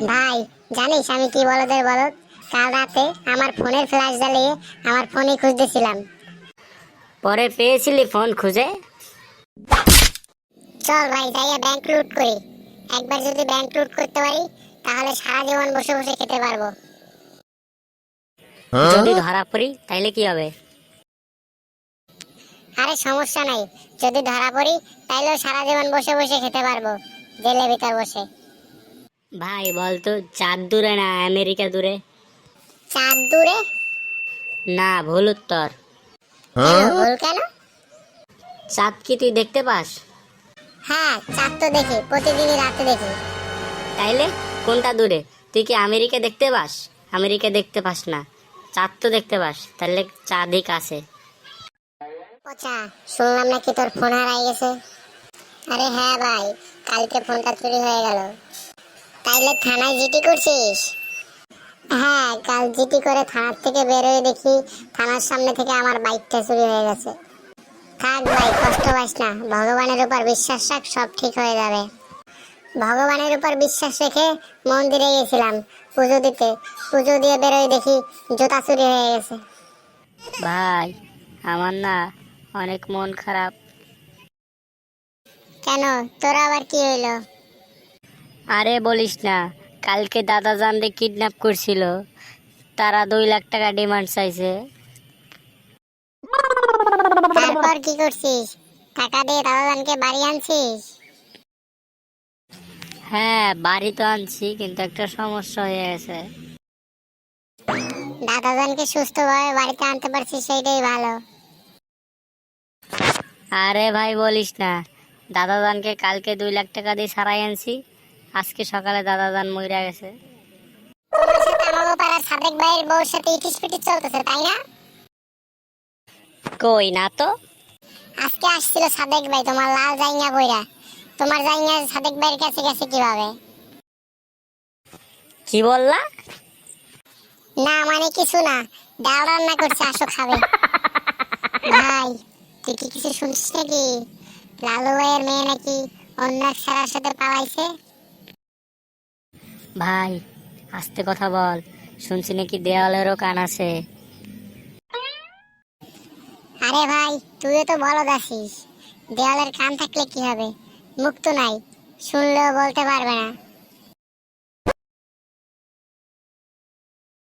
ভাই, জানিস আমি কি বলদের বলদ? কাল রাতে আমার ফোনের ফ্ল্যাশ জ্বালিয়ে আমার ফোনই খুঁজতেছিলাম। পরে পেয়েছিলি ফোন খুঁজে? চল ভাই, যাইয়া ব্যাংক লুট করি। একবার যদি ব্যাংক লুট করতে পারি তাহলে সারা জীবন বসে বসে খেতে পারবো। যদি ধরা পড়ি তাইলে কি হবে? আরে সমস্যা নাই, যদি ধরা পড়ি তাইলেও সারা জীবন বসে বসে খেতে পারবো, জেলের ভিতর বসে। ভাই বলতো, চাঁদ দূরে না আমেরিকা দূরে? চাঁদ দূরে? না, ভুল উত্তর। কেন ভুল কেন? চাঁদ কি তুই দেখতে পাস? হ্যাঁ, চাঁদ তো দেখি, প্রতিদিনই রাতে দেখি। তাইলে কোনটা দূরে? তুই কি আমেরিকা দেখতে পাস? আমেরিকা দেখতে পাস না, চাঁদ তো দেখতে পাস, তাহলে চাঁদই কাছে। পচা, শুনলাম নাকি তোর ফোন হারাই গেছে। আরে হ্যাঁ ভাই, কালকে ফোনটা চুরি হয়ে গেল। তাইলে থানায় জিডি করছিস? হ্যাঁ, কাল জিডি করে থানার থেকে বেরোয় দেখি থানার সামনে থেকে আমার বাইকটা চুরি হয়ে গেছে। থাক ভাই, কষ্ট পাস না, ভগবানের উপর বিশ্বাস রাখ, সব ঠিক হয়ে যাবে। ভগবানের উপর বিশ্বাস রেখে মন্দিরে গেছিলাম পুজো দিতে। পুজো দিয়ে বেরোয় দেখি জুতা চুরি হয়ে গেছে। ভাই, আমার না অনেক মন খারাপ। কেন, তোর আবার কি হইলো? আরে বলিস না, কালকে দাদা জানরে কিডন্যাপ করছিল, তারা 2 লাখ টাকা ডিমান্ড চাইছে। তারপর কি করছিস? টাকা দিয়ে দাদাজানকে বাড়ি আনছিস? হ্যাঁ, বাড়ি তো আনছি, কিন্তু একটা সমস্যা হয়ে গেছে। দাদাজানকে সুস্থভাবে বাড়িতে আনতে পারছিস, সেইটাই ভালো। আরে ভাই বলিস না, দাদাজানকে কালকে 2 লাখ টাকা দিয়ে সারাই আনছি, আজকে সকালে দাদাজান মইরা গেছে। তোমার সাথে আমাগো পাড়ার সাদেক ভাইয়ের বউর সাথে ইটিস পিটিস চলতেছে, তাই না? কই না তো। আজকে আসছিল সাদেক ভাই তোমার লাল জাইঙ্গা বইরা। তোমার জাইঙ্গা সাদেক ভাইয়ের কাছে গেছে কিভাবে? কি বললা? না মানে কিছু না, ডাল রান্না করছে, আসো খাবে। ভাই, তুই কি কিছু শুনছিস নাকি? লালু ভাইয়ের মেয়ে নাকি অন্য এক ছেলের সাথে পালাইছে। ভাই আস্তে কথা বল, শুনছি নাকি দেওয়ালেরও কান আছে। আরে ভাই, তুইও তো বলদ আছিস, দেওয়ালের কান থাকলে কি হবে? মুখ তো নাই, শুনলেও বলতে পারবে না।